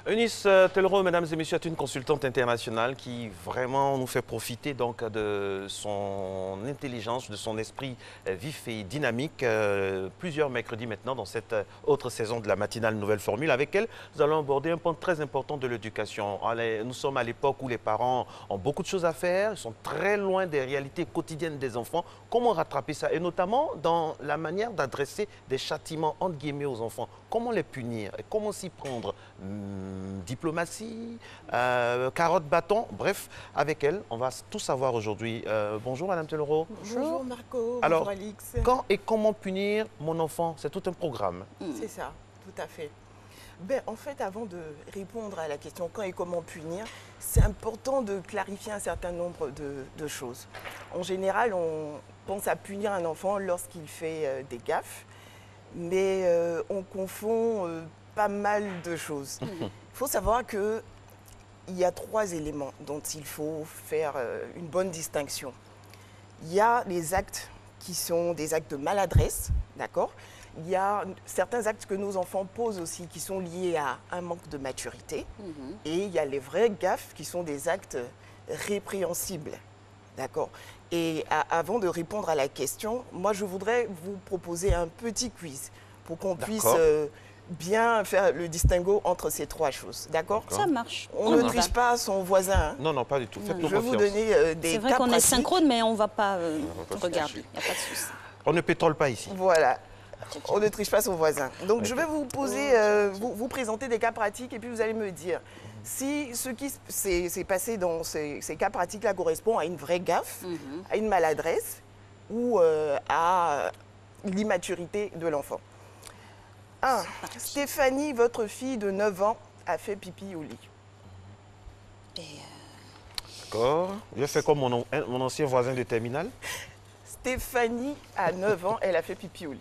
Eunice Tellereau, mesdames et messieurs, est une consultante internationale qui vraiment nous fait profiter donc de son intelligence, de son esprit vif et dynamique. Plusieurs mercredis maintenant dans cette autre saison de la matinale Nouvelle Formule. Avec elle, nous allons aborder un point très important de l'éducation. Nous sommes à l'époque où les parents ont beaucoup de choses à faire, ils sont très loin des réalités quotidiennes des enfants. Comment rattraper ça? Et notamment dans la manière d'adresser des châtiments entre guillemets aux enfants. Comment les punir? Et comment s'y prendre? Diplomatie, carotte, bâton, bref, avec elle, on va tout savoir aujourd'hui. Bonjour Madame Tellereau. Bonjour Marco, Alors, bonjour Alix. Quand et comment punir mon enfant? C'est tout un programme. C'est ça, tout à fait. Ben, en fait, avant de répondre à la question quand et comment punir, c'est important de clarifier un certain nombre de choses. En général, on pense à punir un enfant lorsqu'il fait des gaffes, mais on confond pas mal de choses. Il faut savoir qu'il y a 3 éléments dont il faut faire une bonne distinction. Il y a les actes qui sont des actes de maladresse, d'accord? Il y a certains actes que nos enfants posent aussi qui sont liés à un manque de maturité. Et il y a les vrais gaffes qui sont des actes répréhensibles, d'accord? Et avant de répondre à la question, moi je voudrais vous proposer un petit quiz pour qu'on puisse bien faire le distinguo entre ces 3 choses, d'accord? Ça marche. On ne triche pas son voisin. Hein. Non, non, pas du tout. Faites-nous Je vais vous confiance. donner des C'est cas vrai qu'on est pratiques. synchrone, mais on ne va pas regarder. Il n'y a pas de souci. On ne pétrole pas ici. Voilà. On ne triche pas son voisin. Donc, je vais vous poser, vous présenter des cas pratiques et puis vous allez me dire si ce qui s'est passé dans ces cas pratiques-là correspond à une vraie gaffe, à une maladresse ou à l'immaturité de l'enfant. 1. Stéphanie, votre fille de 9 ans, a fait pipi au lit. D'accord. Je fais comme mon ancien voisin de terminale. Stéphanie, à 9 ans, elle a fait pipi au lit.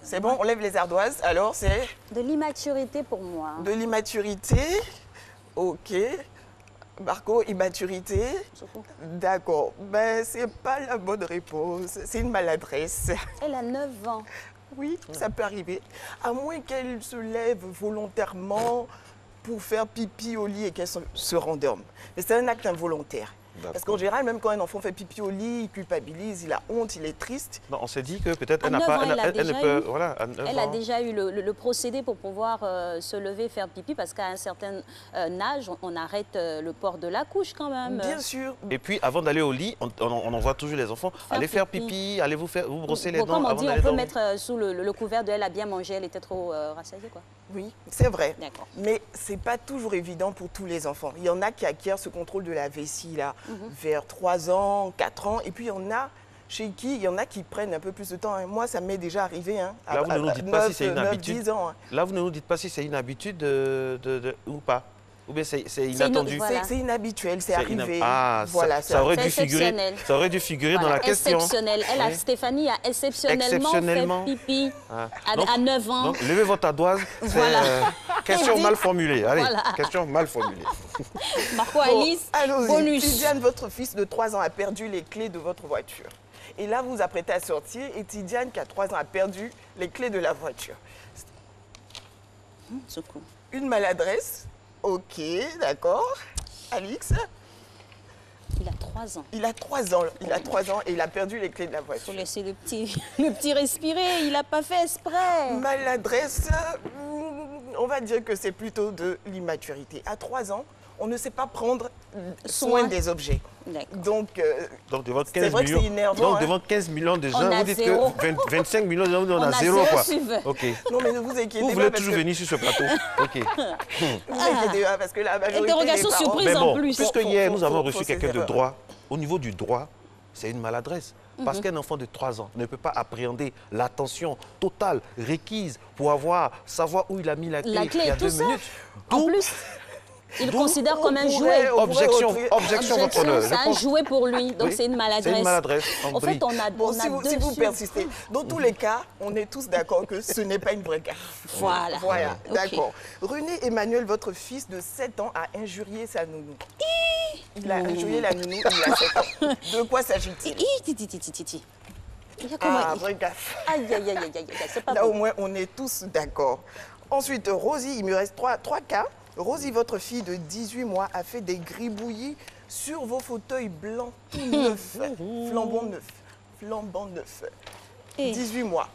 C'est bon, on lève les ardoises. Alors, c'est De l'immaturité pour moi. de l'immaturité. OK. Marco, immaturité. D'accord. Ben, c'est pas la bonne réponse. C'est une maladresse. Elle a 9 ans. Oui, ça peut arriver. À moins qu'elle se lève volontairement pour faire pipi au lit et qu'elle se rendorme. Mais c'est un acte involontaire. Parce qu'en général, même quand un enfant fait pipi au lit, il culpabilise, il a honte, il est triste. Non, on s'est dit que peut-être elle À n'a 9 pas... ans, Elle ne peut... Voilà, à 9 Elle a ans. déjà eu le procédé pour pouvoir se lever et faire pipi parce qu'à un certain âge, on arrête le port de la couche quand même. Bien sûr. Et puis, avant d'aller au lit, on envoie toujours les enfants. Allez faire pipi, allez vous brosser les dents Comme on avant dit, on d'aller peut dormir. mettre sous le couvert de elle a bien mangé, elle était trop rassasiée, quoi. Oui, c'est vrai. D'accord. Mais ce n'est pas toujours évident pour tous les enfants. Il y en a qui acquièrent ce contrôle de la vessie là, vers 3 ans, 4 ans. Et puis il y en a chez qui, il y en a qui prennent un peu plus de temps. Hein. Moi, ça m'est déjà arrivé. Hein, Là, vous ne nous dites pas si c'est une 9, habitude. 10 ans. Hein. Là, vous ne nous dites pas si c'est une habitude ou pas. Ou bien c'est inattendu. Voilà. C'est inhabituel, c'est arrivé. Ah, voilà, ça aurait C'est dû figurer, exceptionnel. ça aurait dû figurer dans Voilà, la question. exceptionnel. Elle, Oui. Stéphanie a exceptionnellement fait pipi Ah. à 9 ans. Donc, levez votre ardoise. C'est Voilà. question Elle mal dit- formulée. Allez, Voilà. question mal formulée. Marco Bon, Alice, allons-y. bonus. Tidiane, votre fils de 3 ans a perdu les clés de votre voiture. Et là, vous vous apprêtez à sortir et Tidiane, qui a 3 ans, a perdu les clés de la voiture. Secours. Une maladresse. OK, d'accord. Alix, Il a 3 ans. il a 3 ans. Il a 3 ans et il a perdu les clés de la Il faut voiture. laisser le petit respirer. Il n'a pas fait exprès. Maladresse, on va dire que c'est plutôt de l'immaturité. À 3 ans, on ne sait pas prendre soin Soin. des objets. D'accord. Donc, Donc, devant C'est 15 vrai que millions, c'est énervant, donc, hein. devant 15 millions de gens, On a vous dites zéro. que 25 millions de gens, on On a a zéro. zéro Quoi. suiveur. OK. non, mais ne vous inquiétez Vous pas. voulez parce toujours que- venir sur ce plateau. OK. Ne vous inquiétez pas parce que la majorité Interrogation des parents... surprise. Mais en bon, plus. puisque Faut- hier, faut- nous avons faut- reçu faut quelqu'un ces de erreurs. droit, au niveau du droit, c'est une maladresse. Parce qu'un enfant de 3 ans ne peut pas appréhender l'attention totale requise pour savoir où il a mis la clé, La clé il y a et tout 2 ça. minutes. En D'où- plus, il d'où considère comme un on jouet. pourrait Objection, retrouver- objection, votre honneur. C'est un jouet pour lui, donc Oui, c'est une maladresse. C'est une maladresse. En fait, on a, Bon, on si a vous, deux si vous sur- persistez, dans tous les cas, on est tous d'accord que ce n'est pas une vraie gaffe. Voilà. Voilà, Ok. d'accord. René Emmanuel, votre fils de 7 ans, a injurié sa nounou. Il a injurié la nounou, il a 7 ans. De quoi s'agit-il? Titi. Il y a comment... Ah, vraie gaffe. Aïe, aïe, aïe, aïe, aïe, c'est pas Là, au bon. moins, on est tous d'accord. Ensuite, Rosie, il me reste trois cas. Rosie, votre fille de 18 mois, a fait des gribouillis sur vos fauteuils blancs tout neufs, flambant neufs, flambant neufs. Et 18 mois.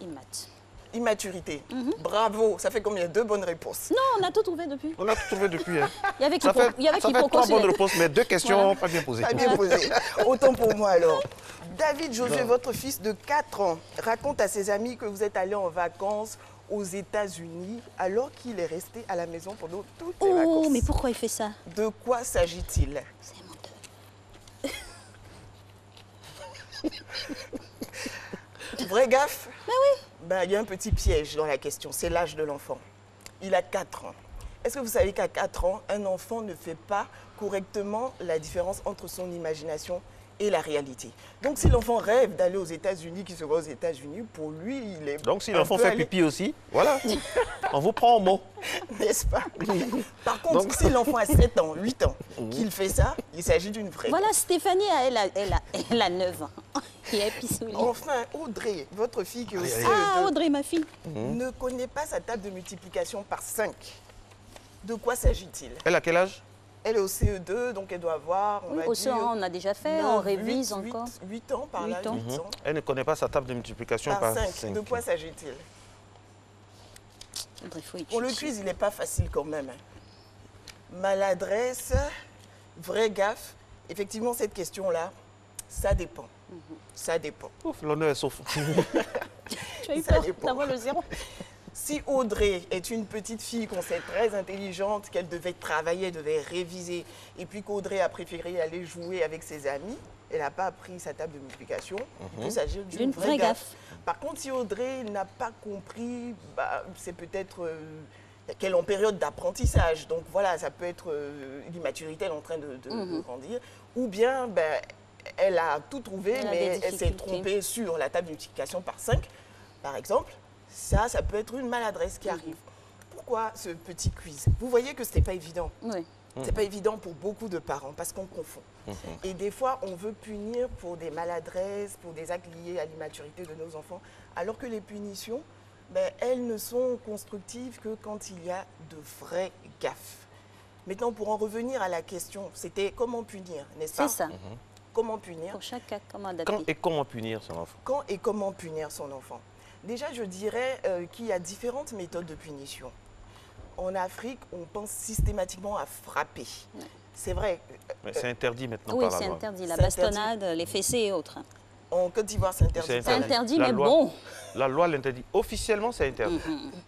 il mate. Immaturité. Bravo, ça fait combien? 2 bonnes réponses. Non, on a tout trouvé depuis. On a tout trouvé depuis. Hein. Il y avait Ça fait, il y avait ça fait quiproquo 3 sur bonnes les- réponses, mais 2 questions Voilà. pas bien posées. Pas bien posé. Autant pour moi alors. David Josué, Non. votre fils de 4 ans, raconte à ses amis que vous êtes allé en vacances aux États-Unis alors qu'il est resté à la maison pendant toutes les Oh, vacances. mais pourquoi il fait ça? De quoi s'agit-il? C'est un menteur. Vraie gaffe? Ben oui. Ben, il y a un petit piège dans la question, c'est l'âge de l'enfant. Il a 4 ans. Est-ce que vous savez qu'à 4 ans, un enfant ne fait pas correctement la différence entre son imagination et la réalité? Donc si l'enfant rêve d'aller aux États-Unis, qu'il se voit aux États-Unis, pour lui, il est Donc si un l'enfant peu fait allé- pipi aussi, voilà. On vous prend en mot. n'est-ce pas? Par contre, Donc- si l'enfant a 7 ans, 8 ans, qu'il fait ça, il s'agit d'une vraie. Voilà, Stéphanie, elle a 9 ans. Il est pissouli. Enfin, Audrey, votre fille qui est au CE2, Ah, Audrey, ma fille. ne connaît pas sa table de multiplication par 5. De quoi s'agit-il? Elle a quel âge? Elle est au CE2, donc elle doit avoir, on Oui, va au dire... on a déjà fait, on révise encore. 8 ans par là, 8 ans. 8 ans. Elle ne connaît pas sa table de multiplication Par par 5. 5. De quoi s'agit-il? Audrey, faut y Pour le chercher. quiz, il n'est pas facile quand même. Maladresse, vraie gaffe. Effectivement, cette question-là, ça dépend. Ça dépend. Ouf, l'honneur est sauf. Tu as eu Ça peur dépend. d'avoir le 0. Si Audrey est une petite fille qu'on sait très intelligente, qu'elle devait travailler, devait réviser, et puis qu'Audrey a préféré aller jouer avec ses amis, elle n'a pas appris sa table de multiplication, il s'agit d'une D'une vraie vraie gaffe. Par contre, si Audrey n'a pas compris, bah, c'est peut-être qu'elle est en période d'apprentissage. Donc voilà, ça peut être l'immaturité, elle est en train de grandir. Ou bien, ben, elle a tout trouvé, Elle a mais des elle s'est difficultés. trompée sur la table de multiplication par 5, par exemple. Ça peut être une maladresse qui arrive. Pourquoi ce petit quiz? Vous voyez que ce n'est pas évident. Oui. C'est pas évident pour beaucoup de parents parce qu'on confond. Et des fois, on veut punir pour des maladresses, pour des actes liés à l'immaturité de nos enfants, alors que les punitions, ben, elles ne sont constructives que quand il y a de vraies gaffes. Maintenant, pour en revenir à la question, c'était comment punir, n'est-ce pas? C'est ça. Comment punir? Pour chaque cas, comment Quand adapter. et comment punir son enfant? Quand et comment punir son enfant? Déjà, je dirais qu'il y a différentes méthodes de punition. En Afrique, on pense systématiquement à frapper. C'est vrai. Mais c'est interdit maintenant Oui, par la c'est loi. interdit. La C'est interdit. bastonnade, les fessées et autres. En Côte d'Ivoire, c'est interdit. C'est C'est interdit, La mais loi- bon. La loi l'interdit. Officiellement, c'est interdit.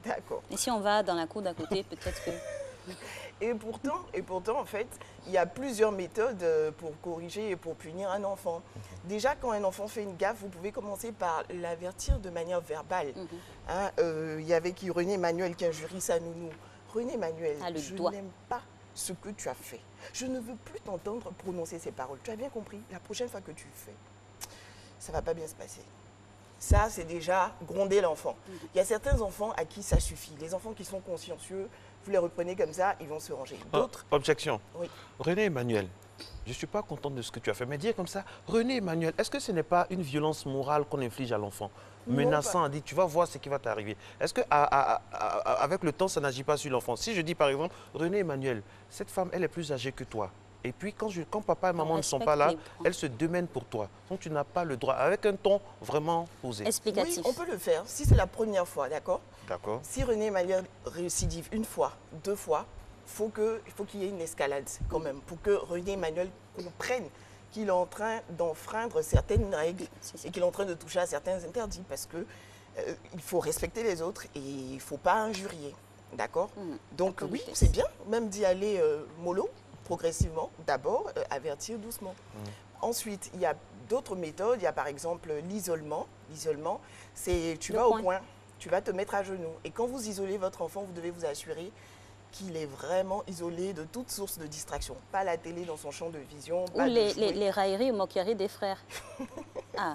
D'accord. Et si on va dans la cour d'à côté, peut-être que... Et pourtant, en fait, il y a plusieurs méthodes pour corriger et pour punir un enfant. Déjà, quand un enfant fait une gaffe, vous pouvez commencer par l'avertir de manière verbale. Hein, il y avait qui René Emmanuel qui injurie sa nounou. René Emmanuel, Ah, le je doigt. n'aime pas ce que tu as fait. Je ne veux plus t'entendre prononcer ces paroles. Tu as bien compris, la prochaine fois que tu le fais, ça ne va pas bien se passer. Ça, c'est déjà gronder l'enfant. Il y a certains enfants à qui ça suffit. Les enfants qui sont consciencieux, vous les reprenez comme ça, ils vont se ranger. D'autres, Objection. oui. René Emmanuel, je ne suis pas contente de ce que tu as fait. Mais dire comme ça, René Emmanuel, est-ce que ce n'est pas une violence morale qu'on inflige à l'enfant? Non, Menaçant, à dire, tu vas voir ce qui va t'arriver. Est-ce que avec le temps, ça n'agit pas sur l'enfant? Si je dis par exemple, René Emmanuel, cette femme, elle est plus âgée que toi. Et puis quand papa et maman ne sont pas là, respecte les droits. elle se démène pour toi. Donc tu n'as pas le droit, avec un ton vraiment posé. Oui, Explicatif. on peut le faire si c'est la première fois, d'accord? D'accord. Si René Emmanuel récidive une fois, 2 fois, il faut qu'il y ait une escalade quand même pour que René Emmanuel comprenne qu'il est en train d'enfreindre certaines règles C'est ça. et qu'il est en train de toucher à certains interdits parce que il faut respecter les autres et il ne faut pas injurier, d'accord? Donc Comme oui, vitesse. c'est bien même d'y aller mollo, progressivement, d'abord avertir doucement. Ensuite, il y a d'autres méthodes, il y a par exemple l'isolement. L'isolement, c'est tu Le vas coin. au coin, tu vas te mettre à genoux et quand vous isolez votre enfant, vous devez vous assurer qu'il est vraiment isolé de toute source de distraction. Pas la télé dans son champ de vision, Ou pas de les, jouets. les railleries ou moqueries des frères. Ah.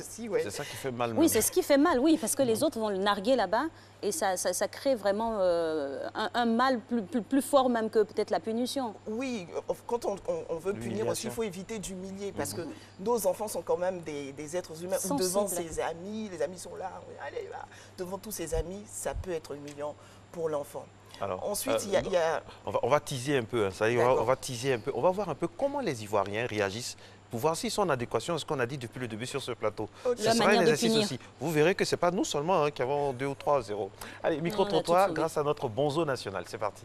Si, ouais. C'est ça qui fait mal. Oui, c'est ce qui fait mal, oui, parce que les autres vont le narguer là-bas et ça crée vraiment un mal plus fort même que peut-être la punition. Oui, quand on veut punir aussi, il faut éviter d'humilier parce que nos enfants sont quand même des êtres humains. Sensibles. Devant ses amis, les amis sont là, allez, va. Devant tous ses amis, ça peut être humiliant pour l'enfant. Alors, ensuite, il y a... On va teaser un peu, hein, ça y est, D'accord. on va teaser un peu. On va voir un peu comment les Ivoiriens réagissent pour voir s'ils sont en adéquation avec ce qu'on a dit depuis le début sur ce plateau. Ok. Ce La sera un manière de exercice punir. aussi. Vous verrez que ce n'est pas nous seulement hein, qui avons 2 ou 3 à 0. Allez, micro-trottoir tout sauvé. grâce à notre bonzo national. C'est parti.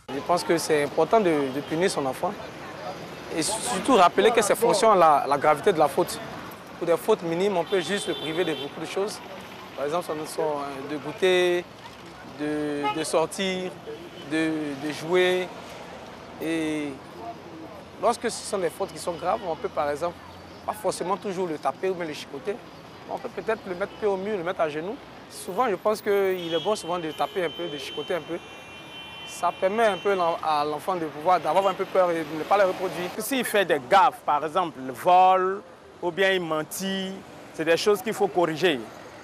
Je pense que c'est important de punir son enfant et surtout rappeler que c'est fonction à la gravité de la faute. Pour des fautes minimes, on peut juste le priver de beaucoup de choses. Par exemple, de goûter, de sortir, de jouer. Et lorsque ce sont des fautes qui sont graves, on peut par exemple, pas forcément toujours le taper ou bien le chicoter. On peut peut-être le mettre pied au mur, le mettre à genoux. Souvent, je pense qu'il est bon souvent de taper un peu, de chicoter un peu. Ça permet un peu à l'enfant d'avoir un peu peur et de ne pas le reproduire. S'il fait des gaffes, par exemple le vol ou bien il mentit, c'est des choses qu'il faut corriger.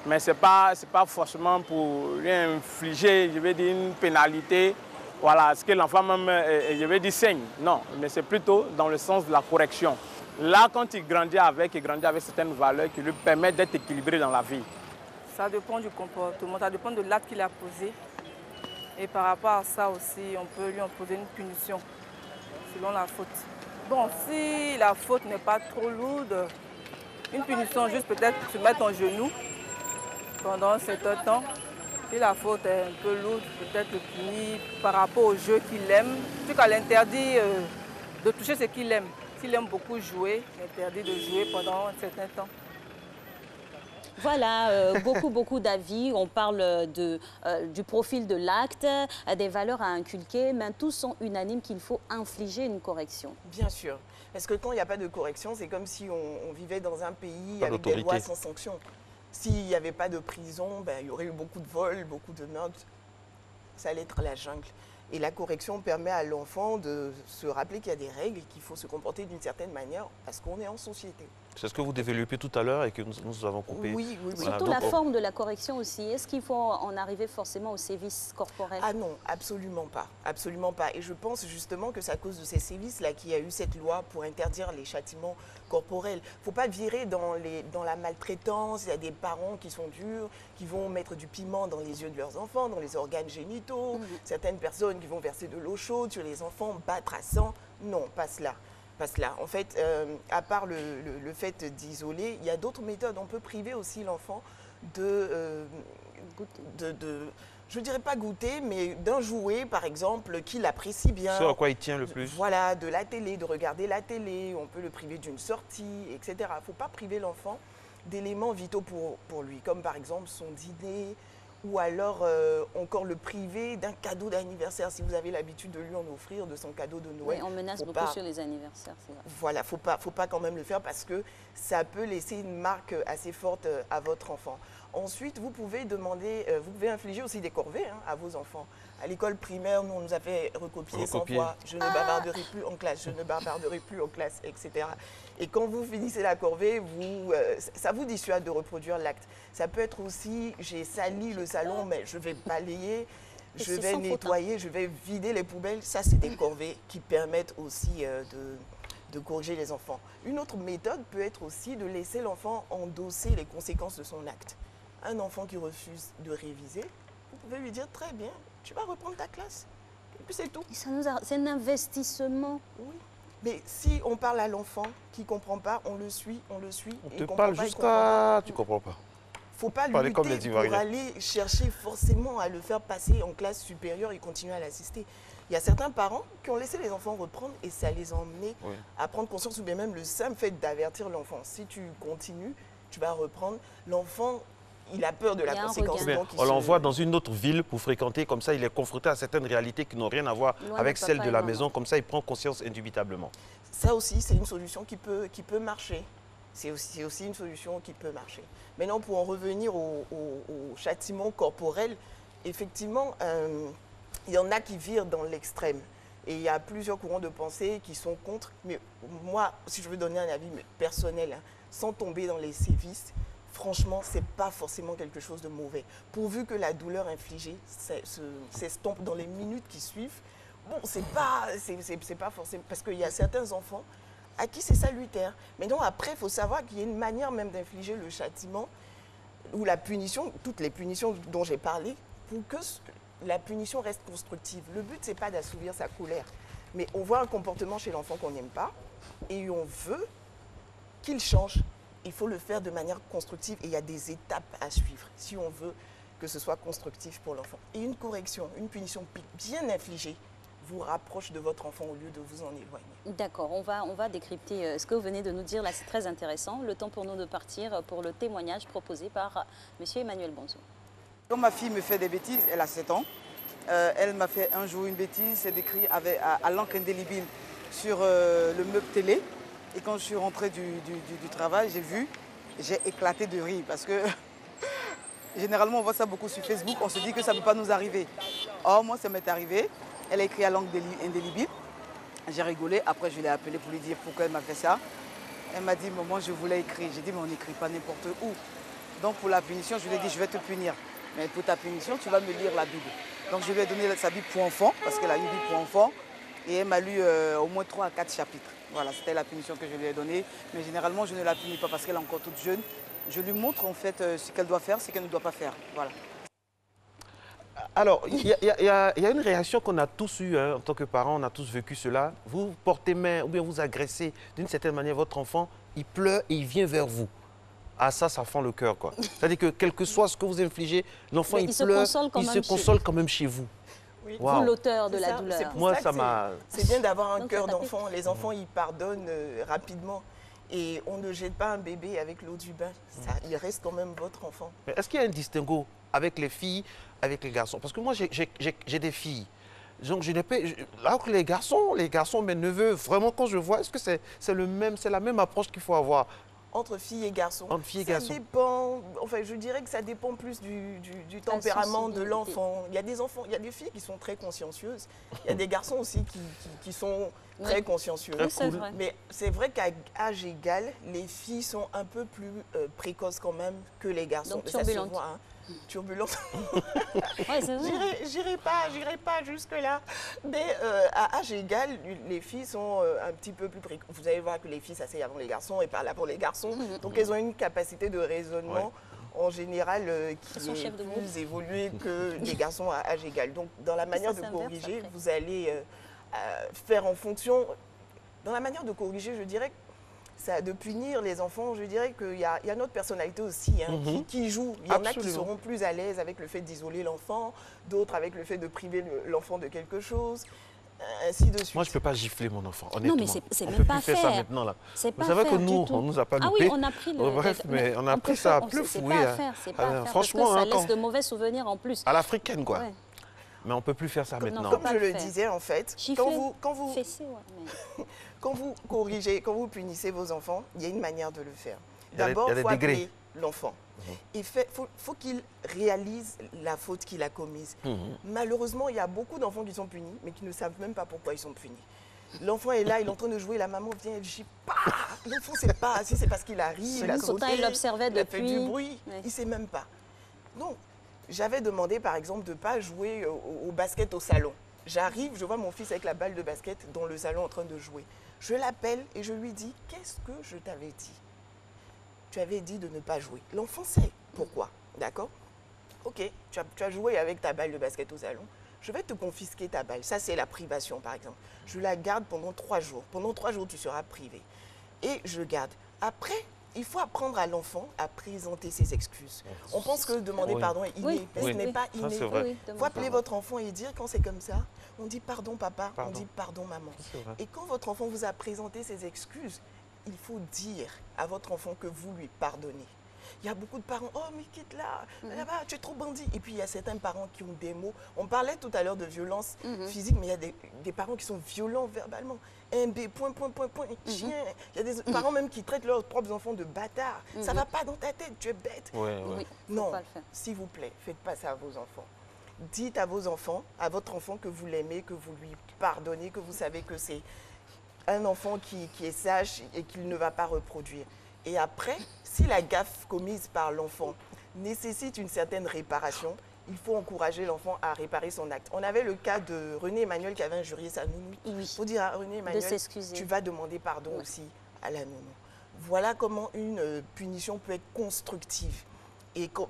Mais ce n'est pas forcément pour lui infliger, je vais dire, une pénalité. Voilà, ce que l'enfant même, je vais dire, saigne. Non, mais c'est plutôt dans le sens de la correction. Là, quand il grandit avec certaines valeurs qui lui permettent d'être équilibré dans la vie. Ça dépend du comportement, ça dépend de l'acte qu'il a posé. Et par rapport à ça aussi, on peut lui imposer une punition selon la faute. Bon, si la faute n'est pas trop lourde, une punition juste peut-être se mettre en genoux pendant un certain temps. Si la faute est un peu lourde, peut-être le punir par rapport au jeu qu'il aime. Puis qu'à l'interdit de toucher ce qu'il aime. S'il aime beaucoup jouer, l'interdit de jouer pendant un certain temps. Voilà, beaucoup d'avis. On parle du profil de l'acte, des valeurs à inculquer, mais tous sont unanimes qu'il faut infliger une correction. Bien sûr. Parce que quand il n'y a pas de correction, c'est comme si on vivait dans un pays Pas avec des d'autorité. lois sans sanction. S'il n'y avait pas de prison, ben, il y aurait eu beaucoup de vols, beaucoup de meurtres. Ça allait être la jungle. Et la correction permet à l'enfant de se rappeler qu'il y a des règles et qu'il faut se comporter d'une certaine manière parce qu'on est en société. C'est ce que vous développez tout à l'heure et que nous avons coupé. Oui. Voilà, Surtout donc, la forme de la correction aussi. Est-ce qu'il faut en arriver forcément au sévice corporel? Ah non, absolument pas. Absolument pas. Et je pense justement que c'est à cause de ces sévices-là qu'il y a eu cette loi pour interdire les châtiments corporels. Il ne faut pas virer dans la maltraitance. Il y a des parents qui sont durs, qui vont mettre du piment dans les yeux de leurs enfants, dans les organes génitaux. Certaines personnes qui vont verser de l'eau chaude sur les enfants, battre à sang. Non, pas cela. En fait, à part le fait d'isoler, il y a d'autres méthodes. On peut priver aussi l'enfant je ne dirais pas goûter, mais d'un jouet, par exemple, qu'il apprécie bien. Ce à quoi il tient le plus. Voilà, de la télé, de regarder la télé. On peut le priver d'une sortie, etc. Il ne faut pas priver l'enfant d'éléments vitaux pour lui, comme par exemple son dîner, ou alors encore le priver d'un cadeau d'anniversaire, si vous avez l'habitude de lui en offrir, de son cadeau de Noël. Oui, on menace beaucoup sur les anniversaires, c'est vrai. Voilà, faut pas quand même le faire parce que ça peut laisser une marque assez forte à votre enfant. Ensuite, vous pouvez infliger aussi des corvées à vos enfants. À l'école primaire, nous, on nous a fait recopier 100 fois « je ne bavarderai plus en classe, je ne bavarderai plus en classe », etc. Et quand vous finissez la corvée, ça vous dissuade de reproduire l'acte. Ça peut être aussi « j'ai sali le salon, mais je vais balayer, je vais nettoyer, je vais vider les poubelles ». Ça, c'est des corvées qui permettent aussi de corriger les enfants. Une autre méthode peut être aussi de laisser l'enfant endosser les conséquences de son acte. Un enfant qui refuse de réviser, vous pouvez lui dire « très bien, tu vas reprendre ta classe ». Et puis c'est tout. C'est un investissement. Oui. Mais si on parle à l'enfant qui ne comprend pas, on le suit. On te parle jusqu'à... Tu ne comprends pas. Il ne faut pas Parler comme les lutter pour Ivoiriens. aller chercher forcément à le faire passer en classe supérieure et continuer à l'assister. Il y a certains parents qui ont laissé les enfants reprendre et ça les a emmenés à prendre conscience, ou bien même le simple fait d'avertir l'enfant. Si tu continues, tu vas reprendre. L'enfant, il a peur de la conséquence. On l'envoie dans une autre ville pour fréquenter, comme ça il est confronté à certaines réalités qui n'ont rien à voir avec celles de la maison, comme ça il prend conscience indubitablement. Ça aussi, c'est une solution qui peut marcher. C'est aussi une solution qui peut marcher. Maintenant, pour en revenir au châtiment corporel, effectivement, il y en a qui virent dans l'extrême. Et il y a plusieurs courants de pensée qui sont contre. Mais moi, si je veux donner un avis personnel, hein, sans tomber dans les sévices, franchement, ce n'est pas forcément quelque chose de mauvais. Pourvu que la douleur infligée s'estompe dans les minutes qui suivent, bon, c'est pas forcément... Parce qu'il y a certains enfants à qui c'est salutaire. Mais non, après, il faut savoir qu'il y a une manière même d'infliger le châtiment ou la punition, toutes les punitions dont j'ai parlé, pour que la punition reste constructive. Le but, ce n'est pas d'assouvir sa colère. Mais on voit un comportement chez l'enfant qu'on n'aime pas et on veut qu'il change. Il faut le faire de manière constructive et il y a des étapes à suivre si on veut que ce soit constructif pour l'enfant. Et une correction, une punition bien infligée vous rapproche de votre enfant au lieu de vous en éloigner. D'accord, on va décrypter ce que vous venez de nous dire là, c'est très intéressant. Le temps pour nous de partir pour le témoignage proposé par M. Emmanuel Bonzo. Quand ma fille me fait des bêtises, elle a 7 ans, elle m'a fait un jour une bêtise, c'est décrit à l'encre indélébile sur le meuble télé. Et quand je suis rentrée du travail, j'ai éclaté de rire parce que généralement on voit ça beaucoup sur Facebook, on se dit que ça ne peut pas nous arriver. Or moi ça m'est arrivé, elle a écrit à l'encre indélébile, j'ai rigolé, après je l'ai appelée pour lui dire pourquoi elle m'a fait ça. Elle m'a dit maman je voulais écrire, j'ai dit mais on n'écrit pas n'importe où. Donc pour la punition je lui ai dit je vais te punir. Mais pour ta punition, tu vas me lire la Bible. Donc je lui ai donné sa Bible pour enfants, parce qu'elle a une Bible pour enfants. Et elle m'a lu au moins 3 à 4 chapitres. Voilà, c'était la punition que je lui ai donnée. Mais généralement, je ne la punis pas parce qu'elle est encore toute jeune. Je lui montre en fait ce qu'elle doit faire, ce qu'elle ne doit pas faire. Voilà. Alors, il y a une réaction qu'on a tous eue hein, en tant que parents, on a tous vécu cela. Vous portez main ou bien vous agressez d'une certaine manière votre enfant, il pleure et il vient vers vous. Ah ça fend le cœur quoi. C'est-à-dire que quel que soit ce que vous infligez, l'enfant il pleure, il se console quand même chez vous. Oui. Wow. Vous l'auteur de la douleur. Moi ça m'a... C'est bien d'avoir un cœur d'enfant. Les enfants ils pardonnent rapidement. Et on ne jette pas un bébé avec l'eau du bain. Ça, il reste quand même votre enfant. Est-ce qu'il y a un distinguo avec les filles, avec les garçons? Parce que moi j'ai des filles. Donc je n'ai pas... Alors que les garçons, mes neveux, vraiment quand je vois, est-ce que c'est la même approche qu'il faut avoir? Entre filles et garçons. Entre filles et ça garçons. Dépend, enfin je dirais que ça dépend plus du tempérament de l'enfant. Il y a des enfants, il y a des filles qui sont très consciencieuses. Il y a des garçons aussi qui sont très consciencieux. Oui, c'est vrai. Mais c'est vrai qu'à âge égal, les filles sont un peu plus précoces quand même que les garçons. Donc turbulentes. Ça se voit, hein. Turbulente. Ouais, c'est vrai. J'irai pas jusque-là. Mais à âge égal, les filles sont un petit peu plus précoces. Vous allez voir que les filles s'asseyent avant les garçons et par là pour les garçons. Donc elles ont une capacité de raisonnement en général qui est plus évoluée que les garçons à âge égal. Donc dans la manière de corriger, vous allez faire en fonction... Dans la manière de corriger, je dirais de punir les enfants, je dirais qu'il y a notre personnalité aussi hein, qui joue. Il y en a qui seront plus à l'aise avec le fait d'isoler l'enfant, d'autres avec le fait de priver l'enfant de quelque chose, ainsi de suite. Moi, je ne peux pas gifler mon enfant, honnêtement. Non, mais c'est même pas plus faire ça maintenant. Là. C'est pas Vous savez faire que nous, on ne nous a pas loupé. Ah oui, on a pris le... Bref, mais on a pris ça à plus C'est fouiller. pas à faire, c'est pas à faire, franchement, parce que ça laisse de mauvais souvenirs en plus. À l'africaine, quoi. Ouais. Mais on ne peut plus faire ça maintenant. Comme je le disais, en fait, quand vous corrigez, quand vous punissez vos enfants, il y a une manière de le faire. D'abord, il faut appeler l'enfant. Il faut qu'il réalise la faute qu'il a commise. Malheureusement, il y a beaucoup d'enfants qui sont punis, mais qui ne savent même pas pourquoi ils sont punis. L'enfant est là, il est en train de jouer, la maman vient, elle gifle. L'enfant ne sait pas si c'est parce qu'il arrive, il a sauté, il l'observait depuis. Il a fait du bruit, il ne sait même pas. Donc, j'avais demandé, par exemple, de ne pas jouer au basket au salon. J'arrive, je vois mon fils avec la balle de basket dans le salon en train de jouer. Je l'appelle et je lui dis, qu'est-ce que je t'avais dit? Tu avais dit de ne pas jouer. L'enfant sait pourquoi, d'accord? Ok, tu as joué avec ta balle de basket au salon. Je vais te confisquer ta balle. Ça, c'est la privation, par exemple. Je la garde pendant 3 jours. Pendant 3 jours, tu seras privé. Et je garde. Après, il faut apprendre à l'enfant à présenter ses excuses. On pense que demander pardon est inné, mais ce n'est pas inné. Il faut appeler votre enfant et dire quand c'est comme ça, on dit pardon papa, on dit pardon maman. Et quand votre enfant vous a présenté ses excuses, il faut dire à votre enfant que vous lui pardonnez. Il y a beaucoup de parents, oh mais quitte là, là-bas, tu es trop bandit. Et puis il y a certains parents qui ont des mots. On parlait tout à l'heure de violence physique, mais il y a des parents qui sont violents verbalement. MB, point, chien. Il y a des parents même qui traitent leurs propres enfants de bâtards. Ça ne va pas dans ta tête, tu es bête. Oui. Non, s'il vous plaît, faites pas ça à vos enfants. dites à vos enfants, à votre enfant que vous l'aimez, que vous lui pardonnez, que vous savez que c'est un enfant qui est sage et qu'il ne va pas reproduire. Et après, si la gaffe commise par l'enfant nécessite une certaine réparation, il faut encourager l'enfant à réparer son acte. On avait le cas de René Emmanuel qui avait injurié sa nounou. Oui. Il faut dire à René Emmanuel, tu vas demander pardon aussi à la nounou. Voilà comment une punition peut être constructive.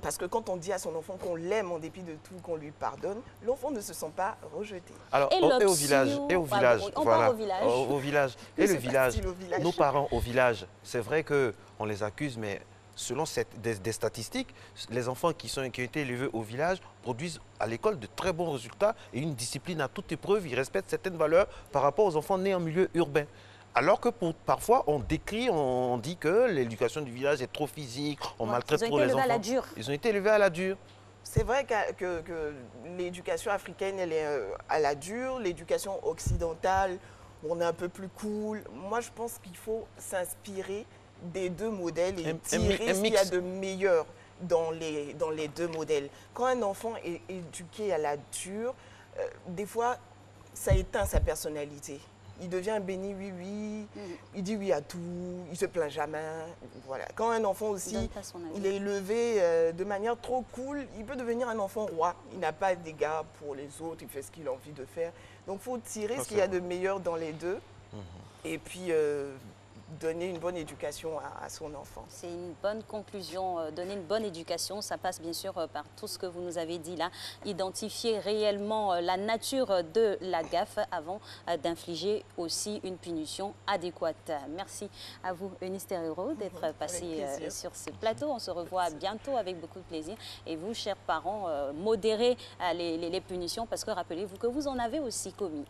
Parce que quand on dit à son enfant qu'on l'aime en dépit de tout, qu'on lui pardonne, l'enfant ne se sent pas rejeté. Alors, Et au village, on voilà, part au village. Au village. Oui, Et le c'est village, facile au village. nos parents au village, c'est vrai qu'on les accuse, mais selon des statistiques, les enfants qui ont été élevés au village produisent à l'école de très bons résultats et une discipline à toute épreuve. Ils respectent certaines valeurs par rapport aux enfants nés en milieu urbain. Alors que parfois, on décrit, on dit que l'éducation du village est trop physique, on maltraite trop les enfants. Ils ont été élevés à la dure. Ils ont été élevés à la dure. C'est vrai que l'éducation africaine, elle est à la dure. L'éducation occidentale, on est un peu plus cool. Moi, je pense qu'il faut s'inspirer des deux modèles et tirer ce qu'il y a de meilleur dans les deux modèles. Quand un enfant est éduqué à la dure, des fois, ça éteint sa personnalité. Il devient béni oui, il dit oui à tout, il se plaint jamais. Voilà. Quand un enfant aussi, il est élevé de manière trop cool, il peut devenir un enfant roi. Il n'a pas d'égard pour les autres, il fait ce qu'il a envie de faire. Donc il faut tirer ce qu'il y a de meilleur dans les deux et puis donner une bonne éducation à son enfant. C'est une bonne conclusion. Donner une bonne éducation, ça passe bien sûr par tout ce que vous nous avez dit là. Identifier réellement la nature de la gaffe avant d'infliger aussi une punition adéquate. Merci à vous, Eunice Terreiro, d'être passé sur ce plateau. On se revoit bientôt avec beaucoup de plaisir. Et vous, chers parents, modérez les punitions parce que rappelez-vous que vous en avez aussi commis.